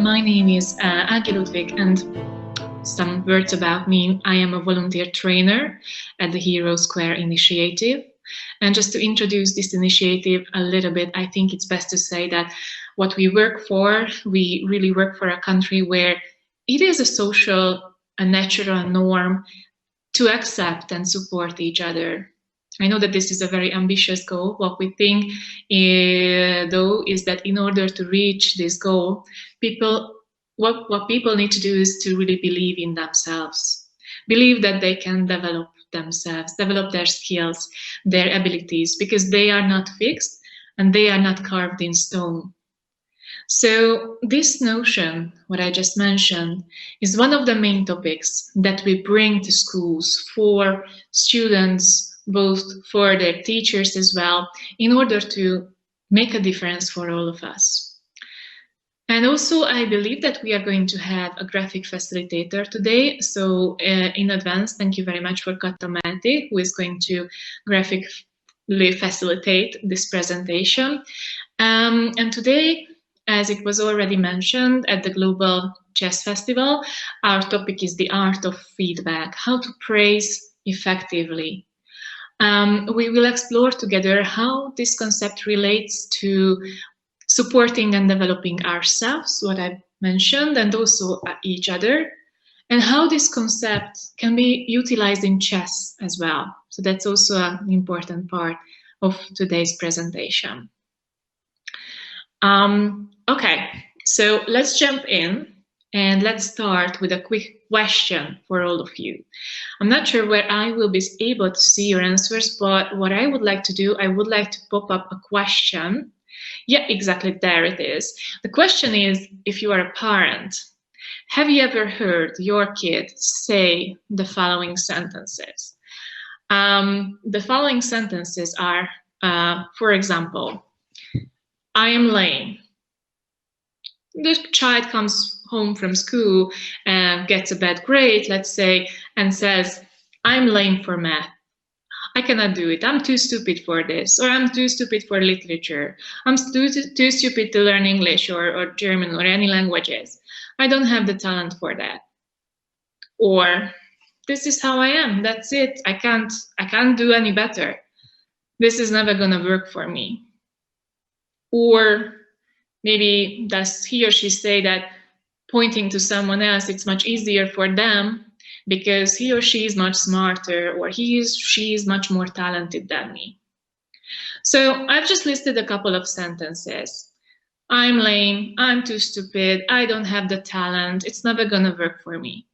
my name is Dweck, and some words about me. I am a volunteer trainer at the Hero Square initiative. And just to introduce this initiative a little bit, I think it's best to say that what we work for, we really work for a country where it is a social, a natural norm to accept and support each other. I know that this is a very ambitious goal. What we think, though, is that in order to reach this goal, what people need to do is to really believe in themselves, believe that they can develop themselves, develop their skills, their abilities, because they are not fixed and they are not carved in stone. So this notion, what I just mentioned, is one of the main topics that we bring to schools for students, both for their teachers as well, in order to make a difference for all of us. And also, I believe that we are going to have a graphic facilitator today. So in advance, thank you very much for Katamati, who is going to graphically facilitate this presentation. And today, as it was already mentioned at the Global Chess Festival, our topic is the art of feedback, how to praise effectively. We will explore together how this concept relates to supporting and developing ourselves, what I mentioned, and also each other, and how this concept can be utilized in chess as well. So that's also an important part of today's presentation. Okay, so let's jump in and let's start with a quick question for all of you. I'm not sure where I will be able to see your answers, but what I would like to do, I would like to pop up a question. Yeah, exactly, there it is. The question is, if you are a parent, have you ever heard your kid say the following sentences? The following sentences are, for example, I am lame. The child comes home from school and gets a bad grade, let's say, and says, I'm lame for math. I cannot do it. I'm too stupid for this, or I'm too stupid for literature. I'm too stupid to learn English or German or any languages. I don't have the talent for that. Or this is how I am. That's it. I can't do any better. This is never gonna work for me. Or maybe does he or she say that pointing to someone else, it's much easier for them because he or she is much smarter, or she is much more talented than me. So I've just listed a couple of sentences. I'm lame, I'm too stupid, I don't have the talent, it's never gonna work for me.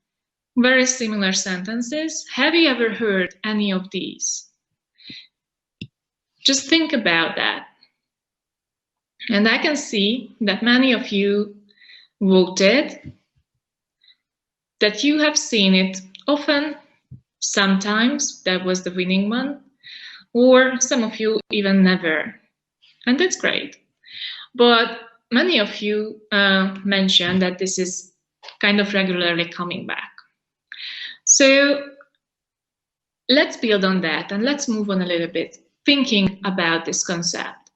Very similar sentences. Have you ever heard any of these? Just think about that. And I can see that many of you voted, that you have seen it often, sometimes, that was the winning one, or some of you even never. And that's great. But many of you mentioned that this is kind of regularly coming back. So let's build on that and let's move on a little bit, thinking about this concept.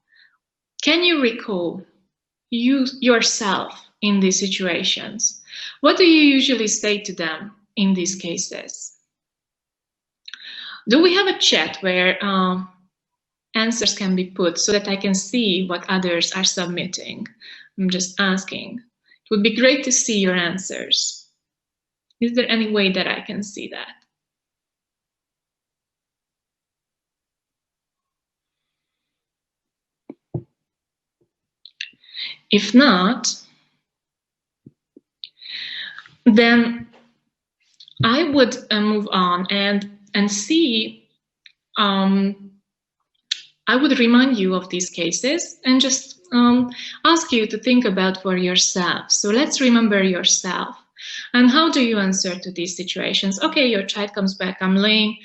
Can you recall yourself in these situations? What do you usually say to them in these cases? Do we have a chat where answers can be put so that I can see what others are submitting? I'm just asking. It would be great to see your answers. Is there any way that I can see that? If not, then I would move on and see, I would remind you of these cases and just ask you to think about for yourself. So let's remember yourself. And how do you answer to these situations? Okay, your child comes back, I'm lame.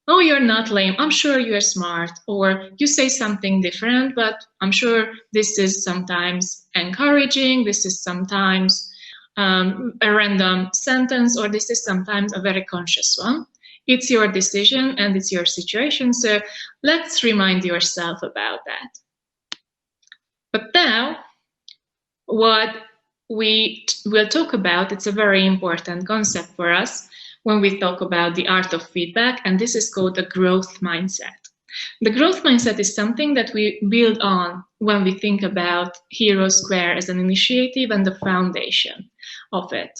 Oh, you're not lame. I'm sure you're smart. Or you say something different, but I'm sure this is sometimes encouraging. This is sometimes a random sentence, or this is sometimes a very conscious one. It's your decision and it's your situation. So let's remind yourself about that. But now, what we will talk about, it's a very important concept for us when we talk about the art of feedback, and this is called the growth mindset. The growth mindset is something that we build on when we think about Hero Square as an initiative and the foundation of it.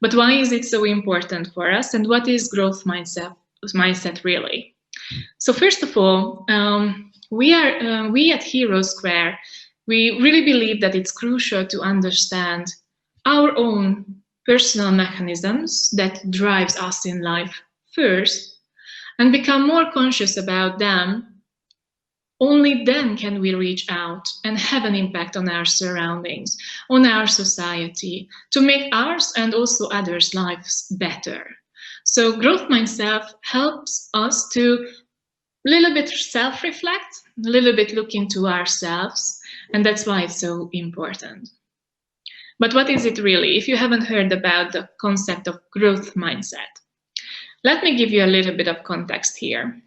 But why is it so important for us, and what is growth mindset really? So first of all, we at Hero Square, we really believe that it's crucial to understand our own personal mechanisms that drives us in life first and become more conscious about them. Only then can we reach out and have an impact on our surroundings, on our society, to make ours and also others' lives better. So growth mindset helps us to a little bit self-reflect, a little bit look into ourselves, and that's why it's so important. But what is it really? If you haven't heard about the concept of growth mindset, let me give you a little bit of context here.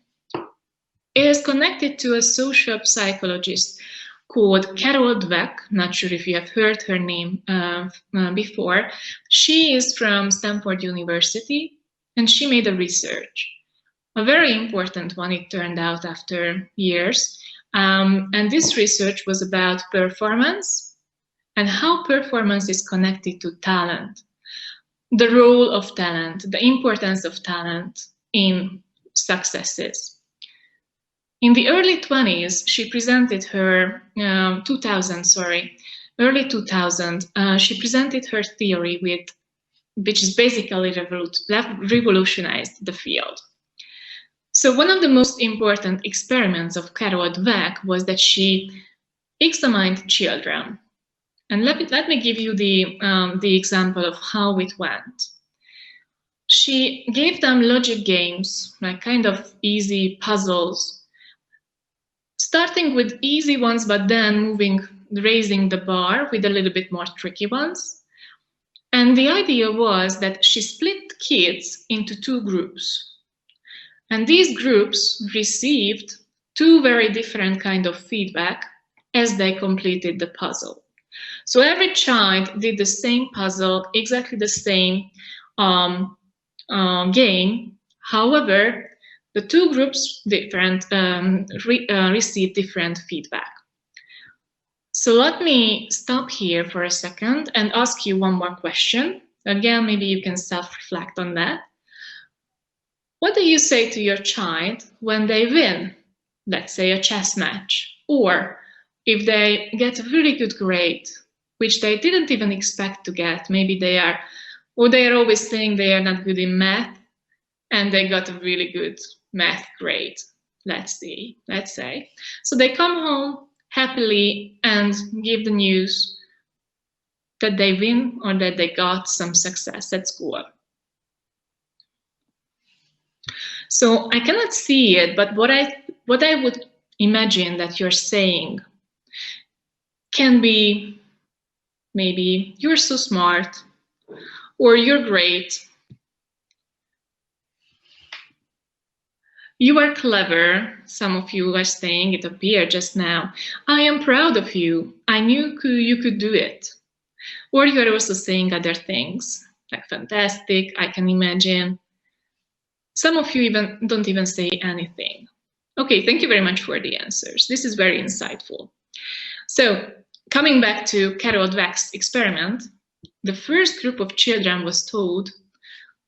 It is connected to a social psychologist called Carol Dweck. Not sure if you have heard her name before. She is from Stanford University, and she made a research. A very important one, it turned out after years. And this research was about performance and how performance is connected to talent, the role of talent, the importance of talent in successes. In the early 20s, she presented her, early 2000, she presented her theory which is basically revolutionized the field. So one of the most important experiments of Carol Dweck was that she examined children. And let me give you the example of how it went. She gave them logic games, like kind of easy puzzles, starting with easy ones, but then raising the bar with a little bit more tricky ones. And the idea was that she split kids into two groups. And these groups received two very different kinds of feedback as they completed the puzzle. So every child did the same puzzle, exactly the same game. However, the two groups received different feedback. So let me stop here for a second and ask you one more question. Again, maybe you can self-reflect on that. What do you say to your child when they win, let's say a chess match, or if they get a really good grade, which they didn't even expect to get? Maybe they are always saying they are not good in math, and they got a really good math grade, let's say. So they come home happily and give the news that they win or that they got some success at school. So I cannot see it, but what I would imagine that you're saying can be maybe you're so smart, or you're great, you are clever. Some of you are saying, it appeared just now, I am proud of you, I knew you could do it. Or you are also saying other things like fantastic, I can imagine. Some of you don't even say anything. Okay, thank you very much for the answers. This is very insightful. So coming back to Carol Dweck's experiment, the first group of children was told,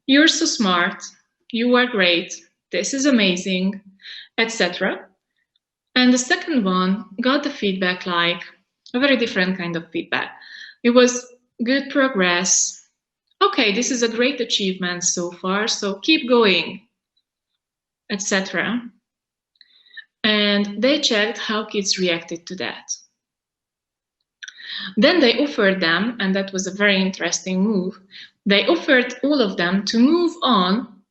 you're so smart, you are great, this is amazing, etc. And the second one got the feedback like a very different kind of feedback. It was good progress. Okay, this is a great achievement so far, so keep going, etc. And they checked how kids reacted to that. Then they offered them, and that was a very interesting move, they offered all of them to move on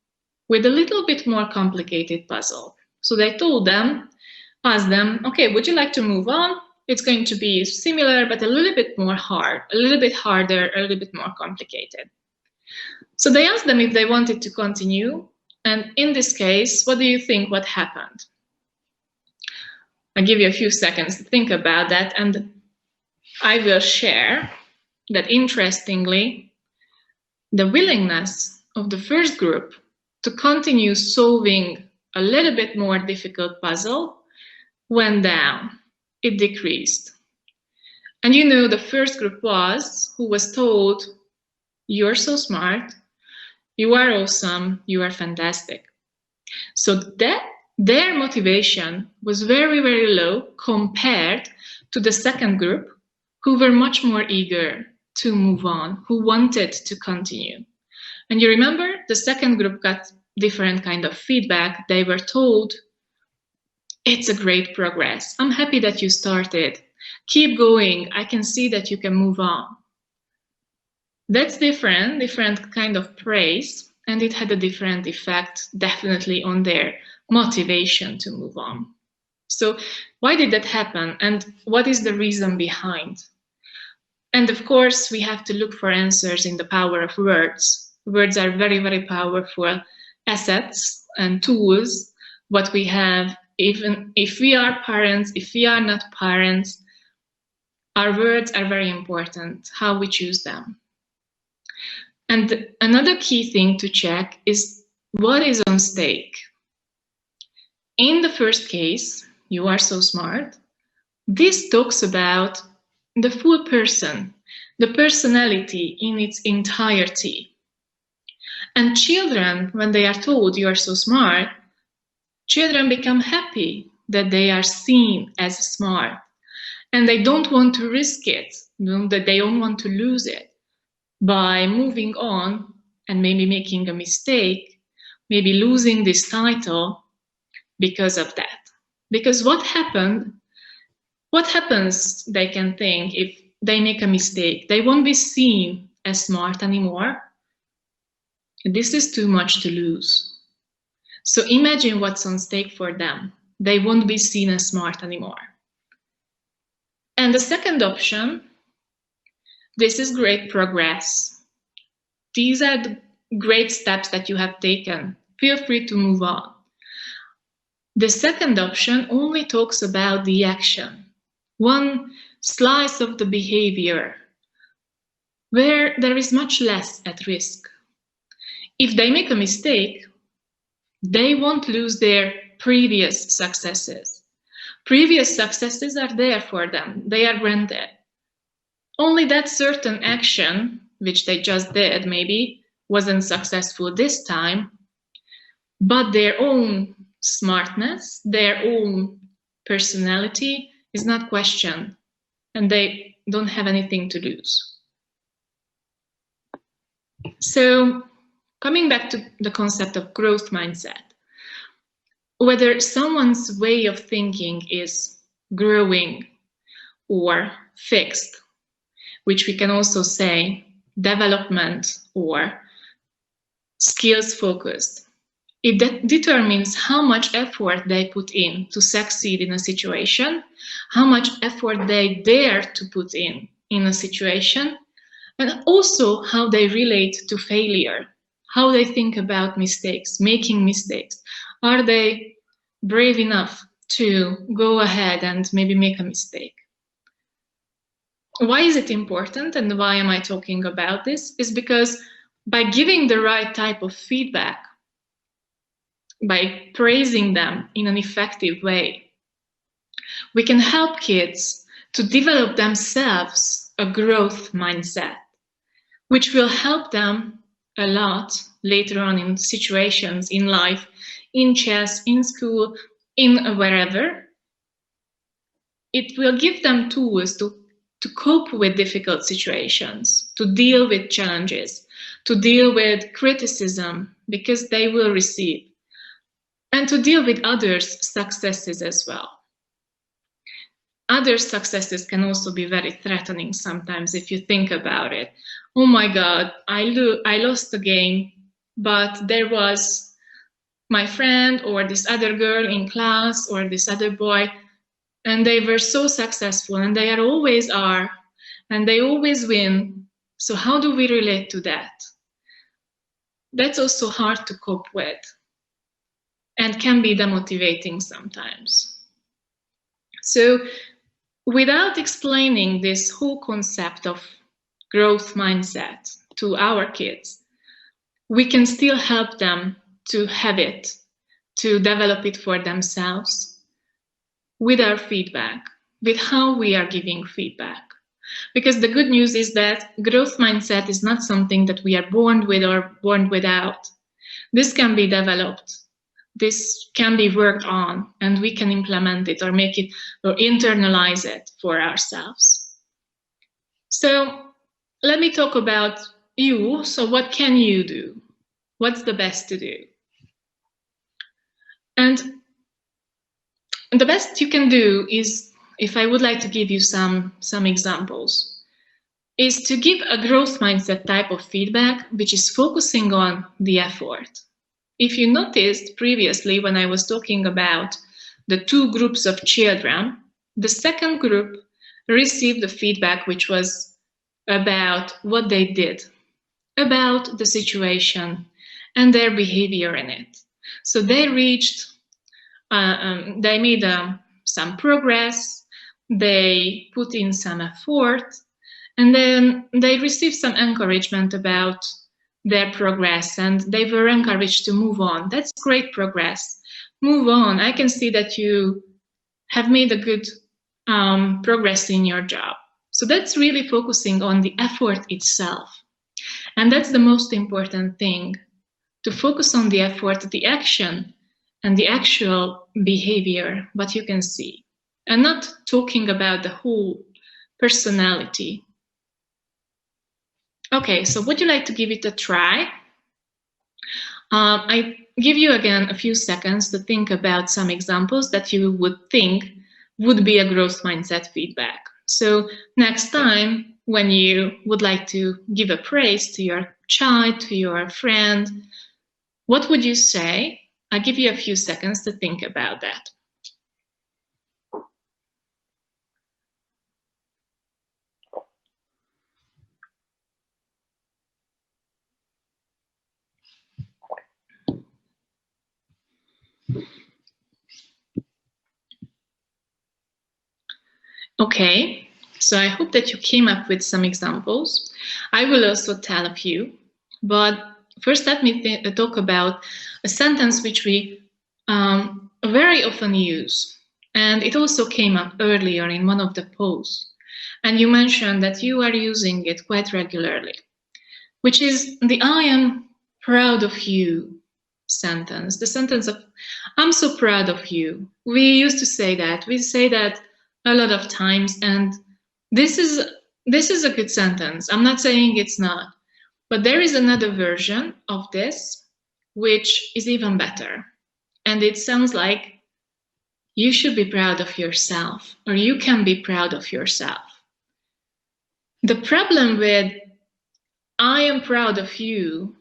with a little bit more complicated puzzle. So they asked them, okay, would you like to move on? It's going to be similar, but a little bit more hard, a little bit harder, a little bit more complicated. So they asked them if they wanted to continue. And in this case, what do you think what happened? I'll give you a few seconds to think about that, and I will share that interestingly, the willingness of the first group to continue solving a little bit more difficult puzzle went down. It decreased. And you know, the first group who was told, you're so smart, you are awesome, you are fantastic. So that their motivation was very, very low compared to the second group, who were much more eager to move on, who wanted to continue. And you remember, the second group got different kind of feedback. They were told, it's a great progress. I'm happy that you started. Keep going. I can see that you can move on. That's different kind of praise, and it had a different effect, definitely, on their motivation to move on. So why did that happen, and what is the reason behind? And of course, we have to look for answers in the power of words. Words are very, very powerful assets and tools, what we have, even if we are parents, if we are not parents, our words are very important, how we choose them. And another key thing to check is what is on stake. In the first case, you are so smart, this talks about the full person, the personality in its entirety. And children, when they are told you are so smart, children become happy that they are seen as smart. And they don't want to risk it, that they don't want to lose it by moving on and maybe making a mistake, maybe losing this title because of that. Because what happens, they can think, if they make a mistake? They won't be seen as smart anymore. This is too much to lose. So imagine what's on stake for them. They won't be seen as smart anymore. And the second option, this is great progress. These are the great steps that you have taken. Feel free to move on. The second option only talks about the action, one slice of the behavior, where there is much less at risk. If they make a mistake, they won't lose their previous successes. Previous successes are there for them. They are granted. Only that certain action, which they just did, maybe wasn't successful this time, but their own smartness, their own personality is not questioned, and they don't have anything to lose. So, coming back to the concept of growth mindset, whether someone's way of thinking is growing or fixed, which we can also say development or skills focused, it determines how much effort they put in to succeed in a situation, how much effort they dare to put in a situation, and also how they relate to failure, how they think about mistakes, making mistakes. Are they brave enough to go ahead and maybe make a mistake? Why is it important, and why am I talking about this? Is because by giving the right type of feedback, by praising them in an effective way, we can help kids to develop themselves a growth mindset, which will help them a lot later on in situations in life, in chess, in school, in wherever. It will give them tools to cope with difficult situations, to deal with challenges, to deal with criticism, because they will receive, and to deal with others' successes as well. Other successes can also be very threatening sometimes if you think about it. Oh my God, I lost the game, but there was my friend or this other girl in class or this other boy, and they were so successful, and they always are, and they always win. So how do we relate to that? That's also hard to cope with and can be demotivating sometimes. So without explaining this whole concept of growth mindset to our kids, we can still help them to have it, to develop it for themselves with our feedback, with how we are giving feedback. Because the good news is that growth mindset is not something that we are born with or born without. This can be developed. This can be worked on, and we can implement it or make it or internalize it for ourselves. So let me talk about you. So what can you do? What's the best to do? And the best you can do is, if I would like to give you some examples, is to give a growth mindset type of feedback, which is focusing on the effort. If you noticed previously when I was talking about the two groups of children, the second group received the feedback which was about what they did, about the situation and their behavior in it. So they reached, they made some progress, they put in some effort, and then they received some encouragement about their progress, and they were encouraged to move on. That's great progress. Move on. I can see that you have made a good progress in your job. So that's really focusing on the effort itself. And that's the most important thing, to focus on the effort, the action, and the actual behavior, what you can see, and not talking about the whole personality. Okay, so would you like to give it a try? I give you again a few seconds to think about some examples that you would think would be a growth mindset feedback. So next time when you would like to give a praise to your child, to your friend, what would you say? I'll give you a few seconds to think about that. Okay, so I hope that you came up with some examples. I will also tell a few, but first let me talk about a sentence which we very often use, and it also came up earlier in one of the posts, and you mentioned that you are using it quite regularly, which is the "I am proud of you" sentence, the sentence of "I'm so proud of you." We used to say that. We say that a lot of times, and this is a good sentence. I'm not saying it's not, but there is another version of this which is even better, and it sounds like you should be proud of yourself, or you can be proud of yourself. The problem with "I am proud of you"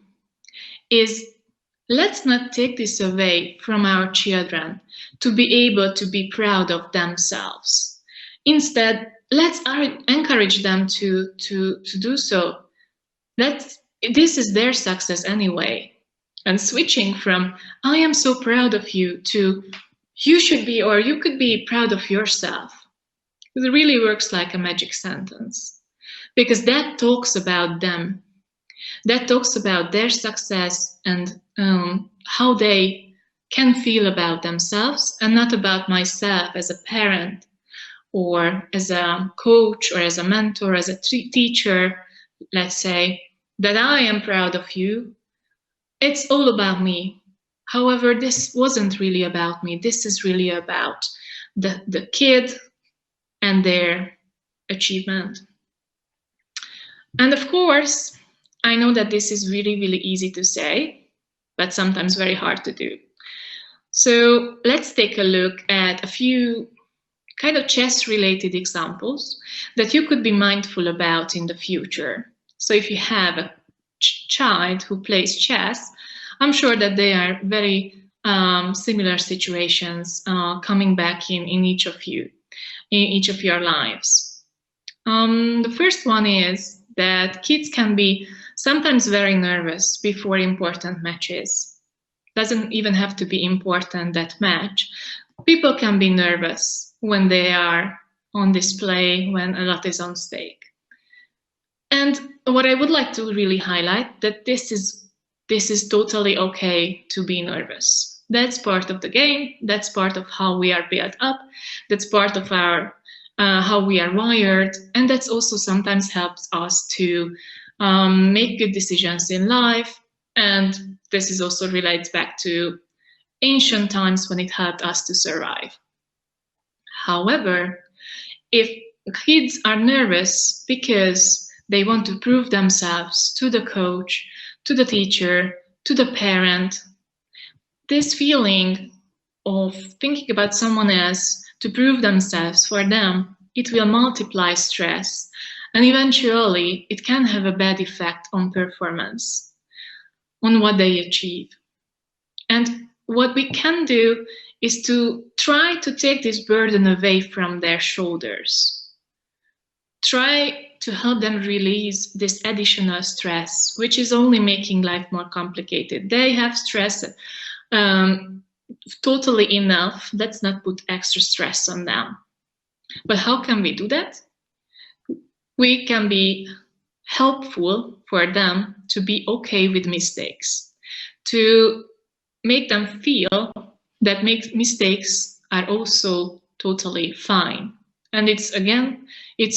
is, let's not take this away from our children to be able to be proud of themselves. Instead, let's encourage them to do so. This is their success anyway. And switching from "I am so proud of you" to "you should be" or "you could be proud of yourself," it really works like a magic sentence, because that talks about them. That talks about their success and how they can feel about themselves, and not about myself as a parent or as a coach or as a mentor, as a teacher. Let's say that "I am proud of you." It's all about me. However, this wasn't really about me. This is really about the kid and their achievement. And of course, I know that this is really, really easy to say, but sometimes very hard to do. So let's take a look at a few kind of chess-related examples that you could be mindful about in the future. So if you have a child who plays chess, I'm sure that they are very similar situations coming back in each of you, in each of your lives. The first one is that kids can be sometimes very nervous before important matches. Doesn't even have to be important, that match. People can be nervous when they are on display, when a lot is on stake. And what I would like to really highlight, that this is totally okay to be nervous. That's part of the game. That's part of how we are built up. That's part of our how we are wired, and that's also sometimes helps us to make good decisions in life. And this is also relates back to ancient times when it helped us to survive. However, if kids are nervous because they want to prove themselves to the coach, to the teacher, to the parent, this feeling of thinking about someone else to prove themselves for them, it will multiply stress, and eventually it can have a bad effect on performance, on what they achieve. And what we can do is to try to take this burden away from their shoulders. Try to help them release this additional stress, which is only making life more complicated. They have stress totally enough. Let's not put extra stress on them. But how can we do that? We can be helpful for them to be okay with mistakes, to make them feel that mistakes are also totally fine. And it's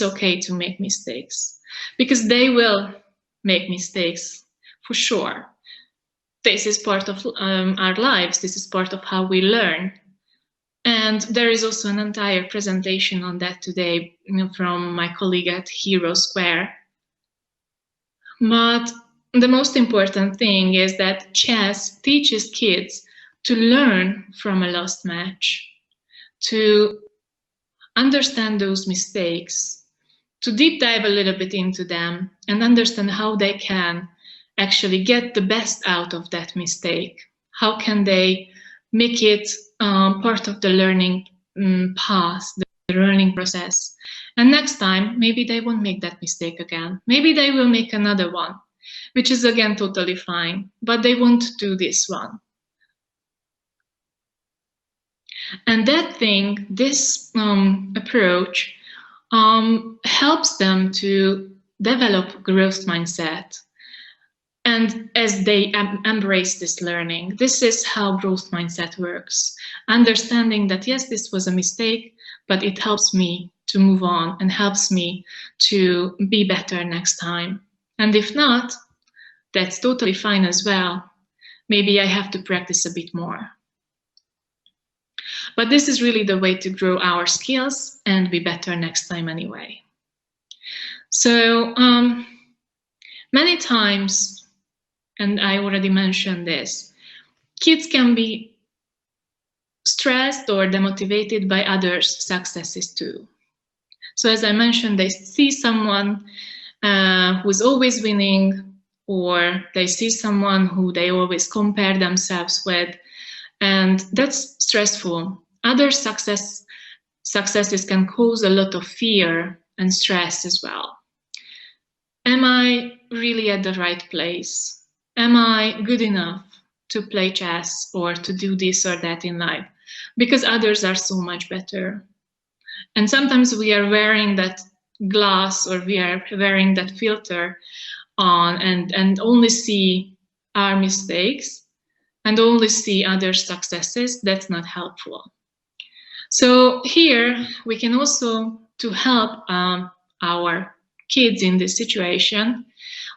okay to make mistakes, because they will make mistakes for sure. This is part of our lives. This is part of how we learn. And there is also an entire presentation on that today, from my colleague at Hero Square. But the most important thing is that chess teaches kids to learn from a lost match, to understand those mistakes, to deep dive a little bit into them and understand how they can actually get the best out of that mistake. How can they make it part of the learning path, the learning process. And next time, maybe they won't make that mistake again. Maybe they will make another one, which is again totally fine, but they won't do this one. And that thing, this approach, helps them to develop growth mindset. And as they embrace this learning, this is how growth mindset works. Understanding that, yes, this was a mistake, but it helps me to move on and helps me to be better next time. And if not, that's totally fine as well. Maybe I have to practice a bit more. But this is really the way to grow our skills and be better next time anyway. So many times, and I already mentioned this, kids can be stressed or demotivated by others' successes too. So as I mentioned, they see someone who's always winning, or they see someone who they always compare themselves with, and that's stressful. Other successes can cause a lot of fear and stress as well. Am I really at the right place? Am I good enough to play chess or to do this or that in life? Because others are so much better. And sometimes we are wearing that glass, or we are wearing that filter on and only see our mistakes and only see other successes. That's not helpful. So here we can also, to help our kids in this situation,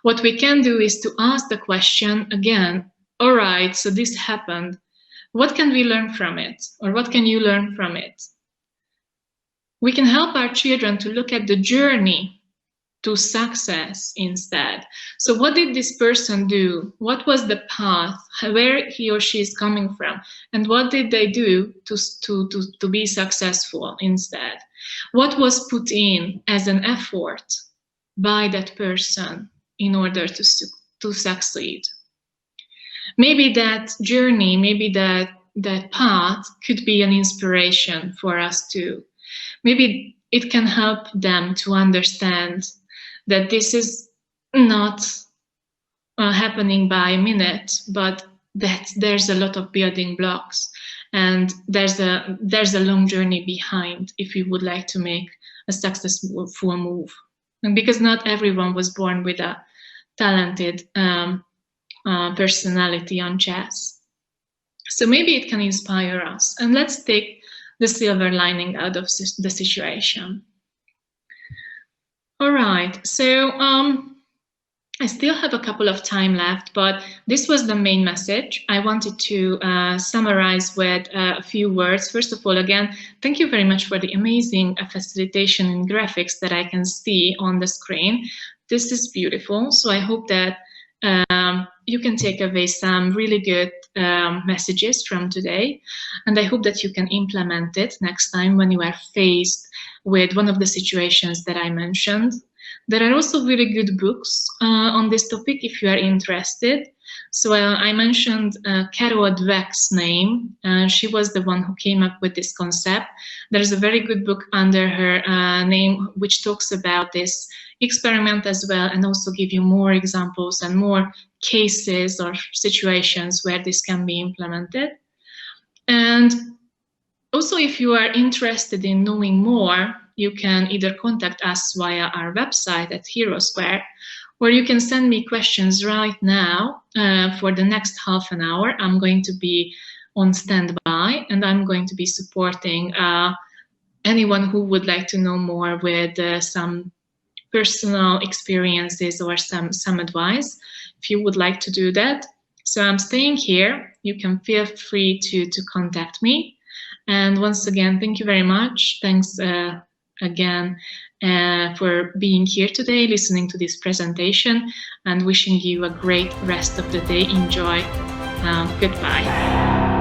what we can do is to ask the question again, all right, so this happened. What can we learn from it? Or what can you learn from it? We can help our children to look at the journey to success instead. So what did this person do? What was the path, where he or she is coming from? And what did they do to be successful instead? What was put in as an effort by that person in order to succeed? Maybe that journey, maybe that path could be an inspiration for us too. Maybe it can help them to understand that this is not happening by a minute, but that there's a lot of building blocks, and there's a long journey behind if you would like to make a successful move. And because not everyone was born with a talented personality on chess. So maybe it can inspire us. And let's take the silver lining out of the situation. All right, so I still have a couple of time left, but this was the main message. I wanted to summarize with a few words. First of all, again, thank you very much for the amazing facilitation in graphics that I can see on the screen. This is beautiful. So I hope that you can take away some really good messages from today. And I hope that you can implement it next time when you are faced with one of the situations that I mentioned. There are also really good books on this topic if you are interested. So I mentioned Carol Dweck's name. She was the one who came up with this concept. There's a very good book under her name which talks about this experiment as well, and also give you more examples and more cases or situations where this can be implemented. And also, if you are interested in knowing more, you can either contact us via our website at Hero Square, or you can send me questions right now. For the next half an hour, I'm going to be on standby, and I'm going to be supporting anyone who would like to know more with some personal experiences or some advice, if you would like to do that. So I'm staying here. You can feel free to contact me. And once again, thank you very much. Thanks again for being here today, listening to this presentation, and wishing you a great rest of the day. Enjoy. Goodbye.